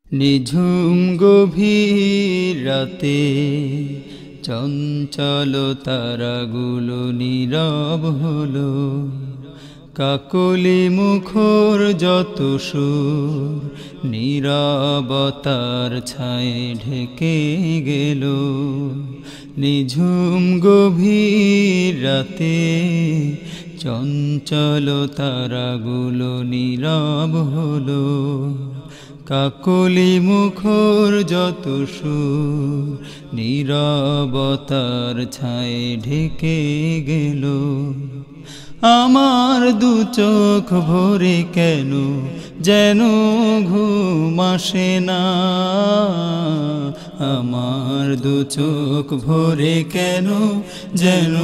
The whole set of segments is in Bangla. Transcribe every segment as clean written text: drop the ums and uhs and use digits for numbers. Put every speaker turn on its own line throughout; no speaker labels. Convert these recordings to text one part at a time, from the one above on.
নিঝুম গভীর রাতে চঞ্চল তারাগুলো নীরব হলো, কাকলি মুখর যত সুর নীরবতার ছায়ে ঢেকে গেল। নিঝুম গভীর রাতে চঞ্চল তারাগুলো নীরব হলো, কাকলি মুখর যত সুর নীরবতার ছায়ে ঢেকে গেল। আমার দু চোখ ভরে কেন যেন ঘুম আসে না, আমার দু চোখ ভরে কেন যেন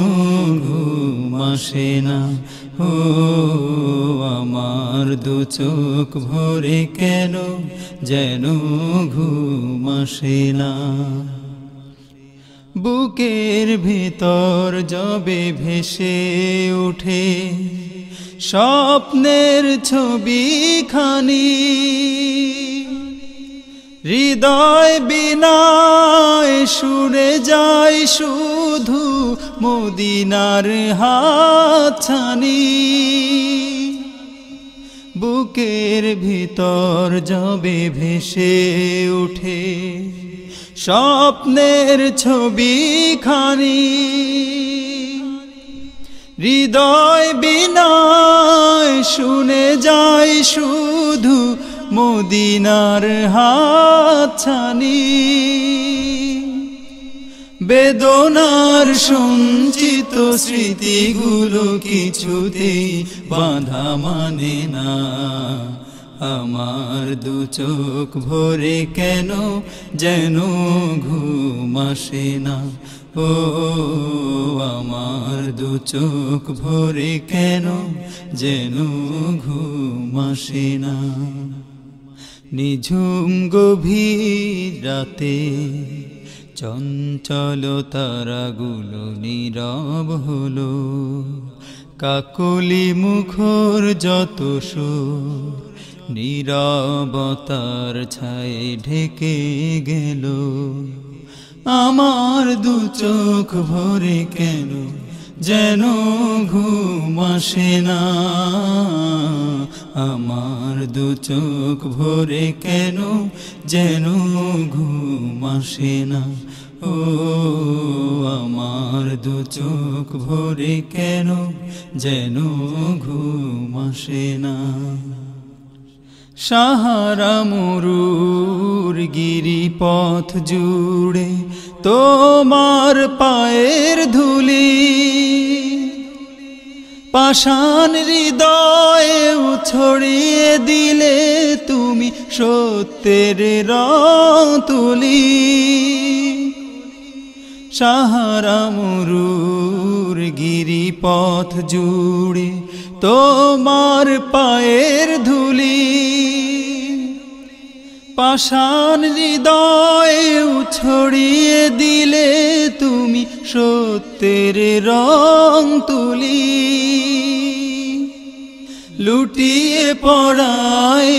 ঘুম আসে না। ও আমার দু চোখ ভরে কেন যেন ঘুম আসে না। বুকের ভিতর যবে ভেসে ওঠে স্বপ্নের ছবিখানি, হৃদয় বিনায় সুরে যায় শুধু মদিনার হাতছানি। বুকের ভিতর যবে ভেসে ওঠে স্বপ্নের ছবিখানি, হৃদয় বিনায় শুনে যায় শুধু মদিনার হাতছানি। বেদনার সঞ্চিত স্মৃতিগুলো কিছুতেই বাঁধা মানে না, আমার দু চোখ ভরে কেন যেন ঘুম আসে না। ও আমার দু চোখ ভরে কেন যেন ঘুম আসে না। নিঝুম গভীর রাতে চঞ্চল তারাগুলো নীরব হলো, কাকলি মুখর যত সুর নীরবতার ছায়ে ঢেকে গেল। আমার দু চোখ ভরে কেন যেন ঘুম আসে না, আমার দু চোখ ভরে কেন যেন ঘুম আসে না। ও আমার দু চোখ ভরে কেন যেন ঘুম আসে না। সাহারা মরুর গিরিপথ জুড়ে তোমার পায়ের ধুলি, পাষাণ হৃদয়েও ছড়িয়ে দিলে তুমি সত্যের রং তুলি। সাহারা মরুর গিরিপথ জুড়ে তোমার পায়ের ধুলি, পাষাণ হৃদয়েও ছড়িয়ে দিলে তুমি সত্যের রং তুলি। লুটিয়ে পড়াই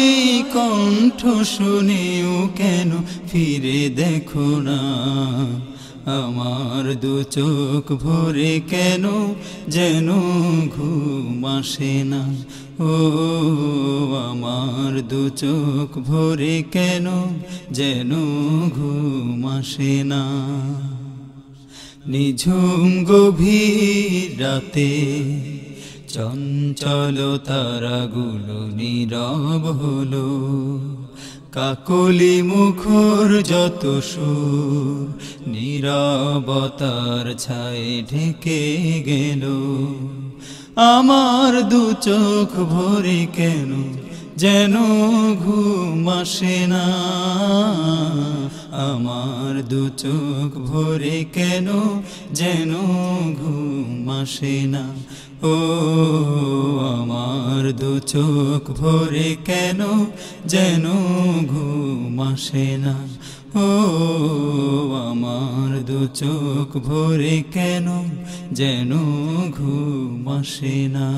কণ্ঠ শুনেও কেন ফিরে দেখো না, আমার দু চোখ ভরে কেন যেন ঘুম আসে না। ও আমার দু চোখ ভরে কেন যেন ঘুম আসে না। নিঝুম গভীর রাতে চঞ্চল তারাগুলো নীরব হলো, কাকলি মুখর যত সুর নীরবতার ছায়ে ঢেকে গেল। আমার দু চোখ ভরে কেন যেন ঘুম আসে না, আমার দু চোখ ভরে কেন যেন ঘুম আসে না। ও আমার দু চোখ ভরে কেন যেন ঘুম আসে না। ও আমার দু চোখ ভরে কেন যেন ঘুম আসে না।